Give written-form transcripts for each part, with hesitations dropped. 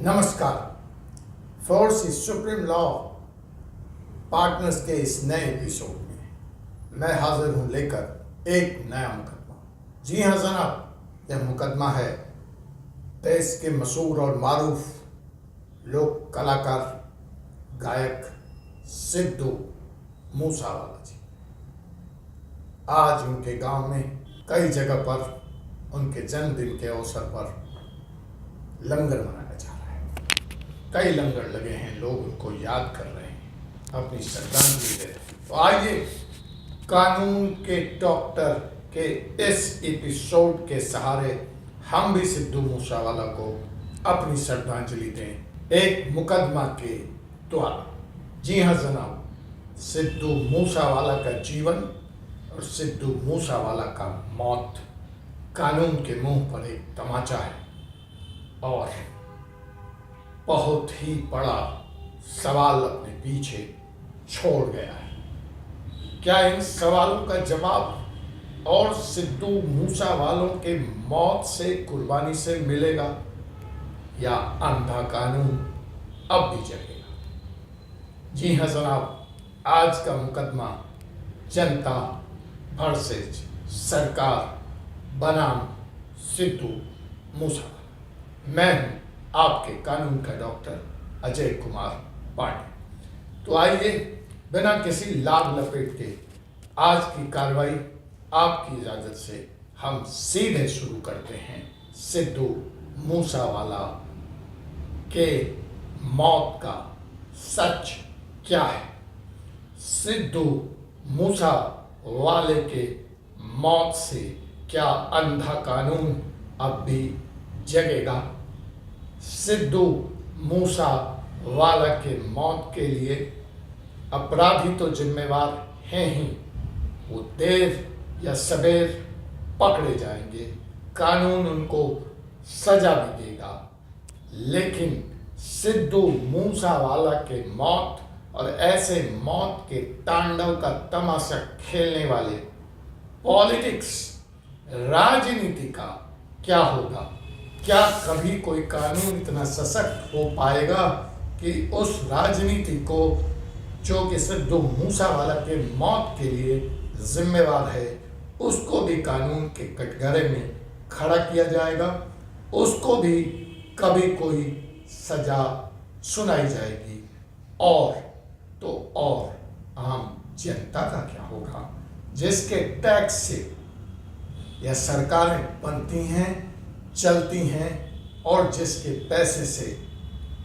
नमस्कार। Force supreme law partners के इस नए एपिसोड में मैं हाजिर हूं लेकर एक नया मुकदमा। जी हाँ जनाब, यह मुकदमा है देश के मशहूर और मारूफ लोक कलाकार गायक सिद्धू मूसावाला जी। आज उनके गांव में कई जगह पर उनके जन्मदिन के अवसर पर लंगर मनाया जा रहा है। कई लंगर लगे हैं, लोग उनको याद कर रहे हैं, अपनी श्रद्धांजलि दे रहे हैं। तो आइए कानून के डॉक्टर के इस एपिसोड के सहारे हम भी सिद्धू मूसावाला को अपनी श्रद्धांजलि दें एक मुकदमा के द्वारा। जी हाँ जनाब, सिद्धू मूसावाला का जीवन और सिद्धू मूसावाला का मौत कानून के मुंह पर एक तमाचा है और बहुत ही बड़ा सवाल अपने पीछे छोड़ गया है। क्या इन सवालों का जवाब और सिद्धू मूसावालों के मौत से कुर्बानी से मिलेगा या अंधा कानून अब भी जगेगा? जी हाँ जनाब, आज का मुकदमा जनता वर्सेस सरकार बनाम सिद्धू मूसावाला। मैं हूं आपके कानून का डॉक्टर अजय कुमार पांडे। तो आइए बिना किसी लाभ लपेट के आज की कार्रवाई आपकी इजाजत से हम सीधे शुरू करते हैं। सिद्धू मूसावाला के मौत का सच क्या है? सिद्धू मूसावाले के मौत से क्या अंधा कानून अब भी जगेगा? सिद्धू मूसावाला के मौत के लिए अपराधी तो जिम्मेवार हैं ही, वो देर या सवेर पकड़े जाएंगे, कानून उनको सजा भी देगा। लेकिन सिद्धू मूसावाला के मौत और ऐसे मौत के तांडव का तमाशा खेलने वाले पॉलिटिक्स, राजनीति का क्या होगा? क्या कभी कोई कानून इतना सशक्त हो पाएगा कि उस राजनीति को जो कि सिद्धू मूसावाला के मौत के लिए जिम्मेवार है, उसको भी कानून के कटघरे में खड़ा किया जाएगा, उसको भी कभी कोई सजा सुनाई जाएगी? और तो और आम जनता का क्या होगा जिसके टैक्स से यह सरकारें बनती हैं, चलती हैं और जिसके पैसे से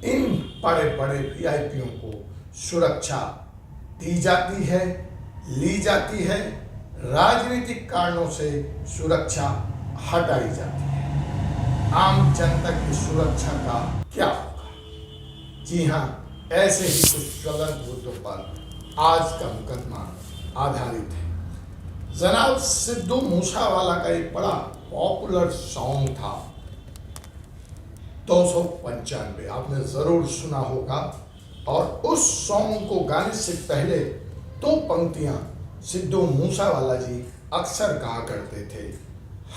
इन बड़े बड़े वीआईपीओं को सुरक्षा दी जाती है, ली जाती है, राजनीतिक कारणों से सुरक्षा हटाई जाती है। आम जनता की सुरक्षा का क्या होगा? जी हाँ, ऐसे ही कुछ ज्वलंत मुद्दों पर आज का मुकदमा आधारित है। जनाब, सिद्धू मूसावाला का एक बड़ा पॉपुलर सॉन्ग था 295, आपने जरूर सुना होगा। और उस सॉन्ग को गाने से पहले दो पंक्तियां सिद्धू मूसावाला जी अक्सर कहा करते थे,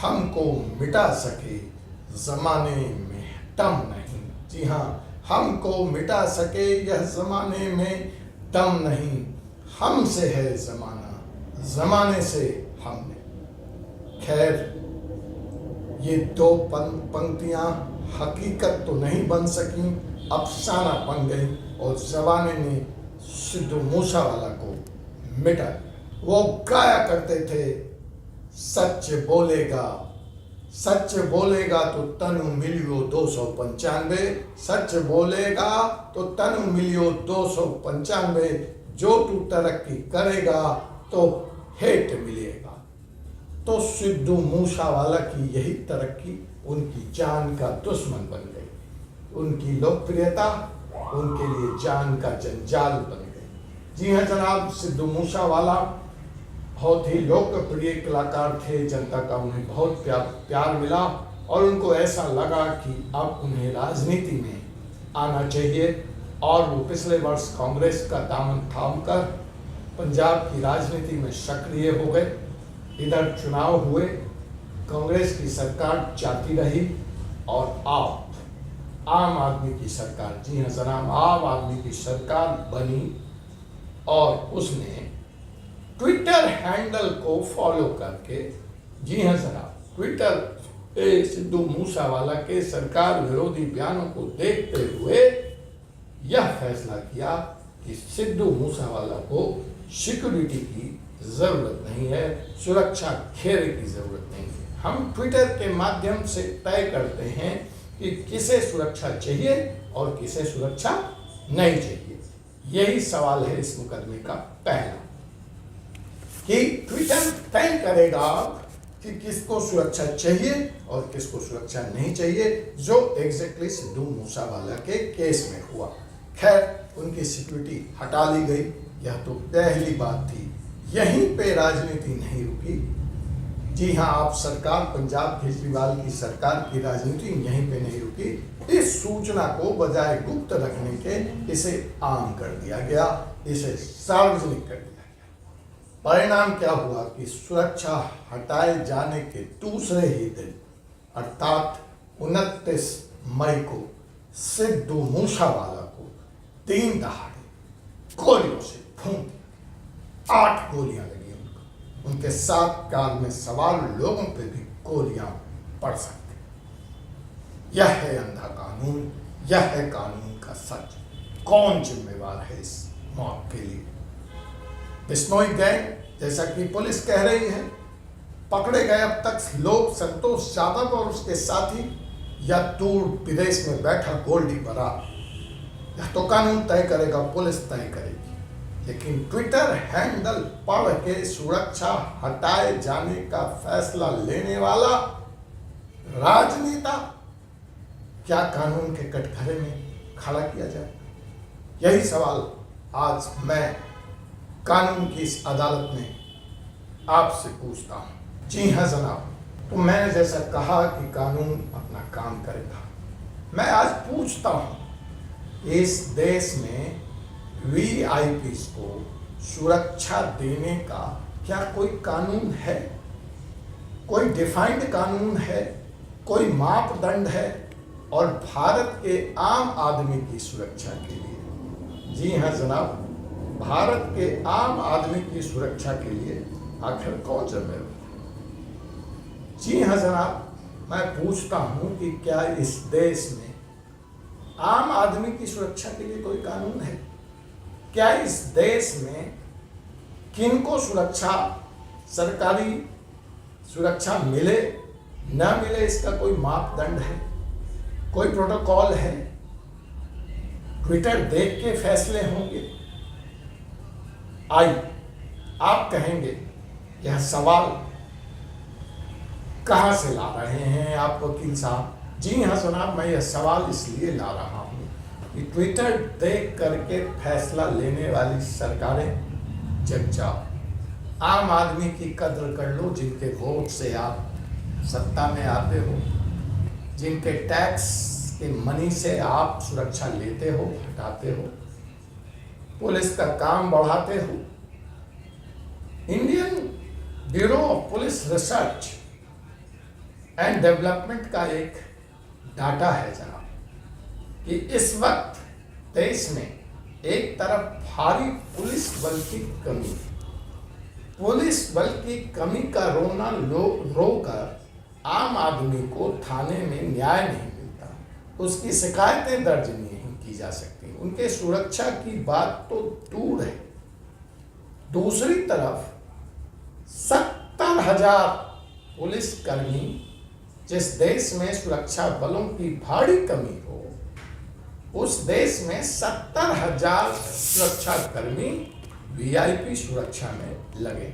हमको मिटा सके जमाने में दम नहीं। जी हाँ, हमको मिटा सके यह जमाने में दम नहीं, हमसे है जमाना, जमाने से हमने। खैर, ये दो पंक्तियां हकीकत तो नहीं बन सकी, अफसाना बन गई और जमाने ने सिद्धू मूसावाला को मिटा दिया। वो गाया करते थे, सच बोलेगा, सच बोलेगा तो तनु मिलियो 295, सच बोलेगा तो तनु मिलियो 295, जो तू तरक्की करेगा तो हेट मिलेगा। तो सिद्धू मूसावाला की यही तरक्की उनकी जान का दुश्मन बन गई, उनकी लोकप्रियता उनके लिए जान का जंजाल बन गई। जी हाँ जनाब, सिद्धू मूसावाला बहुत ही लोकप्रिय कलाकार थे, जनता का उन्हें बहुत प्यार मिला और उनको ऐसा लगा कि अब उन्हें राजनीति में आना चाहिए। और वो पिछले वर्ष कांग्रेस का दामन थामकर पंजाब की राजनीति में सक्रिय हो गए। इधर चुनाव हुए, कांग्रेस की सरकार जाती रही और आम आदमी की सरकार, जी हाँ जनाब, आम आदमी की सरकार बनी और उसने ट्विटर हैंडल को फॉलो करके, जी हाँ जनाब, ट्विटर पे सिद्धू मूसावाला के सरकार विरोधी बयानों को देखते हुए यह फैसला किया कि सिद्धू मूसावाला को सिक्योरिटी की जरूरत नहीं है, सुरक्षा घेरे की जरूरत नहीं है। हम ट्विटर के माध्यम से तय करते हैं कि किसे सुरक्षा चाहिए और किसे सुरक्षा नहीं चाहिए। यही सवाल है इस मुकदमे का पहला, कि ट्विटर तय करेगा कि किसको सुरक्षा चाहिए और किसको सुरक्षा नहीं चाहिए, जो एग्जैक्टली सिद्धू मूसावाला के केस में हुआ। खैर, उनकी सिक्योरिटी हटा ली गई, यह तो पहली बात थी। यहीं पे राजनीति नहीं रुकी। जी हाँ, आप सरकार, पंजाब केजरीवाल की सरकार की राजनीति यहीं पे नहीं रुकी। इस सूचना को बजाय गुप्त रखने के इसे आम कर दिया गया, इसे सार्वजनिक कर दिया गया। परिणाम क्या हुआ कि सुरक्षा हटाए जाने के दूसरे ही दिन अर्थात 29 मई को सिद्धू मूसावाला को दिन दहाड़े गोलियों से भून दिया। 8 गोलियां लगी उनको, उनके साथ कार में सवार लोगों पे भी गोलियां पड़ सकती। यह है अंधा कानून, यह है कानून का सच। कौन जिम्मेवार है इस मौत के लिए? बिश्नोई गैंग, जैसा कि पुलिस कह रही है, पकड़े गए अब तक लोग संतोष यादव और उसके साथी या दूर विदेश में बैठा गोल्डी बरार, यह तो कानून तय करेगा, पुलिस तय करेगी। लेकिन ट्विटर हैंडल पढ़ के सुरक्षा हटाए जाने का फैसला लेने वाला राजनेता क्या कानून के कटघरे में खड़ा किया जाए? यही सवाल आज मैं कानून की इस अदालत में आपसे पूछता हूं। जी हाँ जनाब, तो मैंने जैसा कहा कि कानून अपना काम करेगा, मैं आज पूछता हूं, इस देश में वीआईपीज़ को सुरक्षा देने का क्या कोई कानून है? कोई डिफाइंड कानून है? कोई मापदंड है? और भारत के आम आदमी की सुरक्षा के लिए, जी हाँ जनाब, भारत के आम आदमी की सुरक्षा के लिए आखिर कौन जिम्मेदार है? जी हाँ जनाब, मैं पूछता हूँ कि क्या इस देश में आम आदमी की सुरक्षा के लिए कोई कानून है? क्या इस देश में किनको सुरक्षा, सरकारी सुरक्षा मिले न मिले, इसका कोई मापदंड है, कोई प्रोटोकॉल है? ट्विटर देख के फैसले होंगे? आइए, आप कहेंगे यह सवाल कहां से ला रहे हैं आप वकील साहब? जी हाँ जनाब, मैं यह सवाल इसलिए ला रहा हूं कि ट्विटर देख करके फैसला लेने वाली सरकारें जग जाओ, आम आदमी की कद्र कर लो, जिनके वोट से आप सत्ता में आते हो, जिनके टैक्स के मनी से आप सुरक्षा लेते हो, हटाते हो, पुलिस का काम बढ़ाते हो। Indian bureau of police research and development का एक डाटा है जनाब कि इस वक्त देश में एक तरफ भारी पुलिस बल की कमी, पुलिस बल की कमी का रोना रोकर आम आदमी को थाने में न्याय नहीं मिलता, उसकी शिकायतें दर्ज नहीं की जा सकती, उनके सुरक्षा की बात तो दूर है। दूसरी तरफ 70,000 पुलिसकर्मी, जिस देश में सुरक्षा बलों की भारी कमी हो, उस देश में 70,000 सुरक्षा कर्मी वीआईपी सुरक्षा में लगे,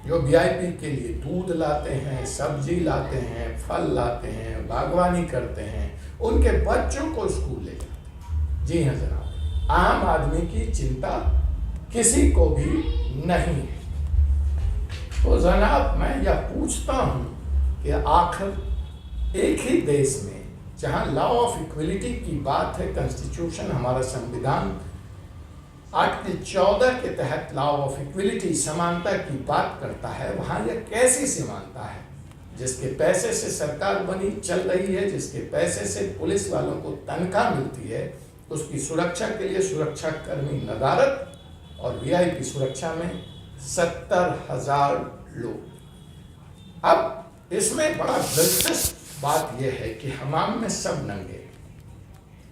जो वीआईपी के लिए दूध लाते हैं, सब्जी लाते हैं, फल लाते हैं, बागवानी करते हैं, उनके बच्चों को स्कूल ले जाते हैं। जी हाँ जनाब, आम आदमी की चिंता किसी को भी नहीं है। तो जनाब, मैं यह पूछता हूँ कि आखिर एक ही देश में जहाँ लॉ ऑफ इक्वलिटी की बात है, कॉन्स्टिट्यूशन, हमारा संविधान आर्टिकल 14 के तहत लॉ ऑफ इक्वलिटी, समानता की बात करता है, वहाँ यह कैसी समानता है जिसके पैसे से सरकार बनी चल रही है, जिसके पैसे से पुलिस वालों को तनख्वाह मिलती है, उसकी सुरक्षा के लिए सुरक्षा कर्मी नदारत और वीआईपी सुरक्षा में 70,000 लोग। अब इसमें बड़ा दिलचस्प बात यह है कि हमाम में सब नंगे।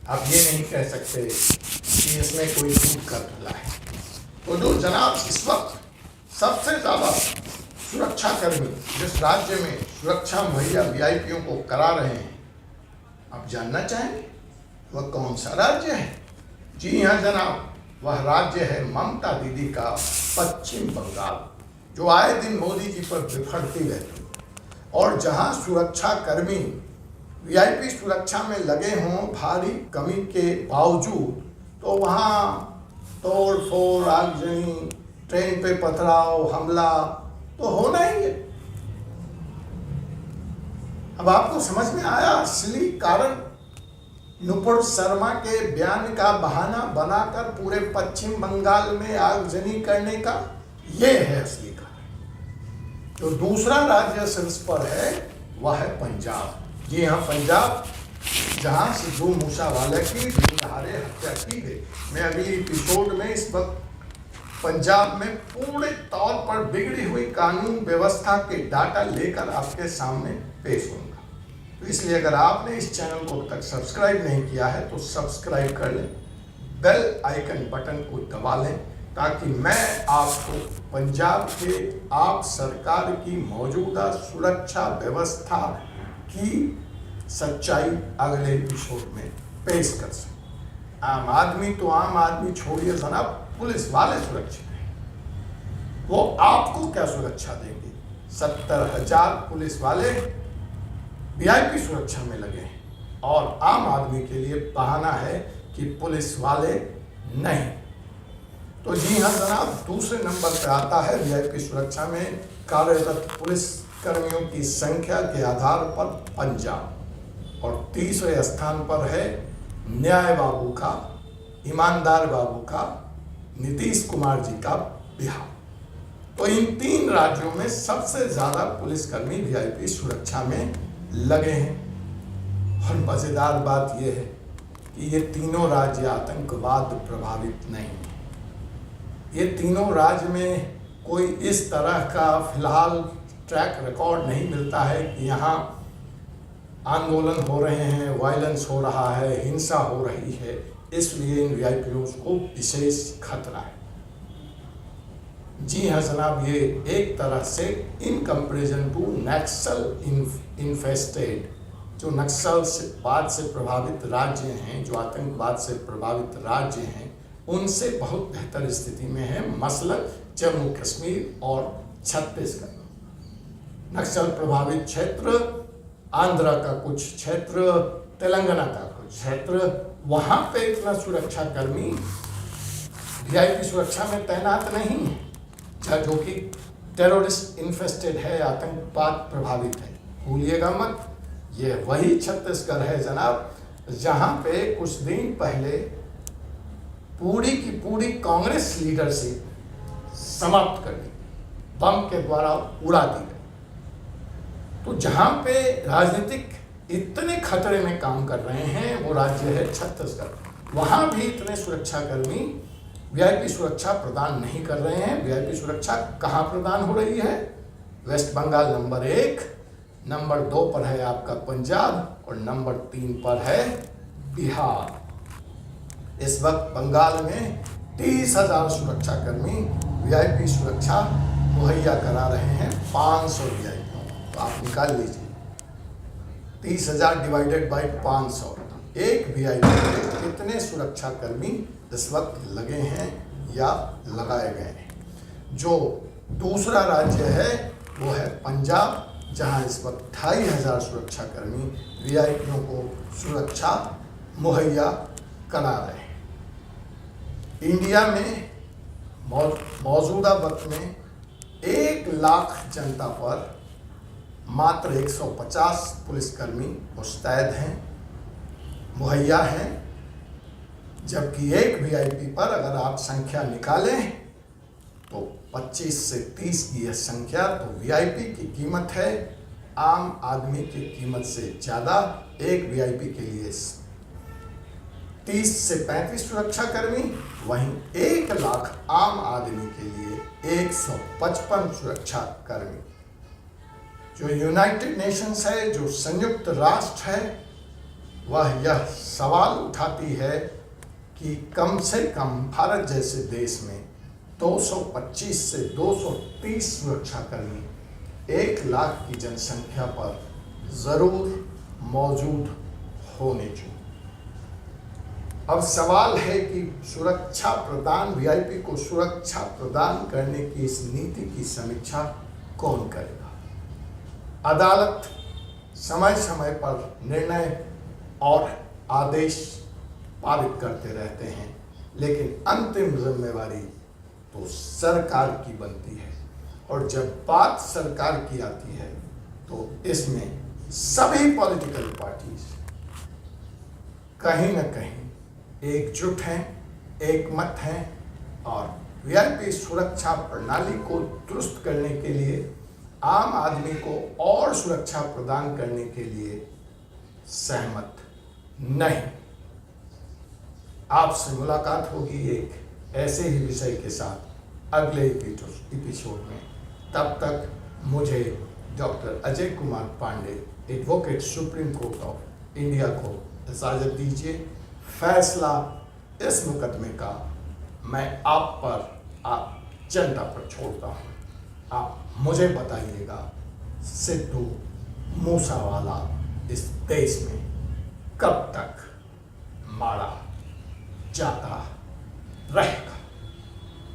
आप ये नहीं कह सकते कि इसमें कोई झूठ कर रहा है। तो जो जनाब इस वक्त सबसे ज़्यादा सुरक्षा कर्मी जिस राज्य में सुरक्षा मुहैया वीआईपीओं को करा रहे हैं, आप जानना चाहेंगे वह कौन सा राज्य है? जी हाँ जनाब, वह राज्य है ममता दीदी का पश्चिम बंगाल, जो आए दिन मोदी जी पर बिफड़ती रहती और जहां सुरक्षा कर्मी वीआईपी सुरक्षा में लगे हों भारी कमी के बावजूद, तो वहां तोड़ फोड़, आगजनी, ट्रेन पे पथराव, हमला तो होना ही है। अब आपको समझ में आया असली कारण? नुपुर शर्मा के बयान का बहाना बनाकर पूरे पश्चिम बंगाल में आगजनी करने का ये है असली कारण। तो दूसरा राज्य शीर्ष पर है वह है पंजाब। जी हाँ, पंजाब, जहां सिद्धू मूसेवाला की दिनदहाड़े हत्या की गई। मैं अगली एपिसोड में इस वक्त पंजाब में पूरे तौर पर बिगड़ी हुई कानून व्यवस्था के डाटा लेकर आपके सामने पेश होऊंगा। तो इसलिए अगर आपने इस चैनल को अब तक सब्सक्राइब नहीं किया है तो सब्सक्राइब कर लें, बेल आइकन बटन को दबा लें, ताकि मैं आपको पंजाब के आप सरकार की मौजूदा सुरक्षा व्यवस्था की सच्चाई अगले एपिसोड में पेश कर सकूं। आम आदमी तो आम आदमी छोड़िए जनाब, पुलिस वाले सुरक्षित हैं। वो आपको क्या सुरक्षा देंगे? 70,000 पुलिस वाले वीआईपी सुरक्षा में लगे हैं और आम आदमी के लिए बहाना है कि पुलिस वाले नहीं। तो जी हाँ जनाब, दूसरे नंबर पर आता है वीआईपी सुरक्षा में कार्यरत पुलिस कर्मियों की संख्या के आधार पर पंजाब, और तीसरे स्थान पर है न्याय बाबू का, ईमानदार बाबू का, नीतीश कुमार जी का बिहार। तो इन तीन राज्यों में सबसे ज्यादा पुलिसकर्मी वीआईपी सुरक्षा में लगे हैं। और मजेदार बात यह है कि ये तीनों राज्य आतंकवाद प्रभावित नहीं है। ये तीनों राज्य में कोई इस तरह का फिलहाल ट्रैक रिकॉर्ड नहीं मिलता है कि यहाँ आंदोलन हो रहे हैं, वायलेंस हो रहा है, हिंसा हो रही है, इसलिए इन वीआईपीओ को विशेष खतरा है। जी हाँ जनाब, ये एक तरह से in comparison to Naxal infested, जो नक्सलवाद से प्रभावित राज्य हैं, जो आतंकवाद से प्रभावित राज्य हैं, उनसे बहुत बेहतर स्थिति में है, मसलन जम्मू कश्मीर और छत्तीसगढ़। नक्सल प्रभावित क्षेत्र, आंध्र का कुछ क्षेत्र, तेलंगाना का कुछ क्षेत्र, वहां पे इतना सुरक्षा कर्मी वीआईपी सुरक्षा में तैनात नहीं है, जो कि टेररिस्ट इन्फेस्टेड है, आतंकवाद प्रभावित है। भूलिएगा मत, ये वही छत्तीसगढ़ है जनाब, जहां पे कुछ दिन पहले पूरी की पूरी कांग्रेस लीडरशिप समाप्त कर दी, बम के द्वारा उड़ा दी गई। तो जहां पे राजनीतिक इतने खतरे में काम कर रहे हैं वो राज्य है छत्तीसगढ़। वहां भी इतने सुरक्षाकर्मी वीआईपी सुरक्षा प्रदान नहीं कर रहे हैं। वीआईपी सुरक्षा कहां प्रदान हो रही है? वेस्ट बंगाल नंबर 1, नंबर 2 पर है आपका पंजाब और नंबर 3 पर है बिहार। इस वक्त बंगाल में 30,000 सुरक्षाकर्मी वीआईपी सुरक्षा मुहैया करा रहे हैं 500 वीआईपी। तो आप निकाल लीजिए 30,000 डिवाइडेड बाई 500, एक वीआईपी में कितने सुरक्षा कर्मी इस वक्त लगे हैं या लगाए गए हैं। जो दूसरा राज्य है वो है पंजाब, जहां इस वक्त 2,500 सुरक्षा कर्मी वीआईपीओं को सुरक्षा मुहैया करा रहे हैं। इंडिया में मौजूदा वक्त में 1 लाख जनता पर मात्र 150 पुलिसकर्मी मुस्तैद हैं, मुहैया हैं, जबकि एक वीआईपी पर अगर आप संख्या निकालें तो 25 से 30 की यह संख्या। तो वीआईपी की कीमत है आम आदमी की कीमत से ज़्यादा एक वीआईपी के लिए 30 से 35 सुरक्षाकर्मी, वहीं 1 लाख आम आदमी के लिए 155 सुरक्षाकर्मी। जो यूनाइटेड नेशंस है, जो संयुक्त राष्ट्र है, वह यह सवाल उठाती है कि कम से कम भारत जैसे देश में 225 से 230 सुरक्षाकर्मी 1 लाख की जनसंख्या पर जरूर मौजूद होने चाहिए। अब सवाल है कि सुरक्षा प्रदान, वीआईपी को सुरक्षा प्रदान करने की इस नीति की समीक्षा कौन करेगा? अदालत समय समय पर निर्णय और आदेश पारित करते रहते हैं, लेकिन अंतिम जिम्मेवारी तो सरकार की बनती है। और जब बात सरकार की आती है तो इसमें सभी पॉलिटिकल पार्टीज कहीं न कहीं एकजुट हैं, एकमत हैं और वीआईपी सुरक्षा प्रणाली को दुरुस्त करने के लिए, आम आदमी को और सुरक्षा प्रदान करने के लिए सहमत नहीं। आपसे मुलाकात होगी एक ऐसे ही विषय के साथ अगले एपिसोड में। तब तक मुझे doctor Ajay Kumar Pande, advocate Supreme Court of India को इजाज़त दीजिए। फैसला इस मुकदमे का मैं आप पर, आप जनता पर छोड़ता हूँ। आप मुझे बताइएगा, सिद्धू मूसावाला इस देश में कब तक मारा जाता रहे।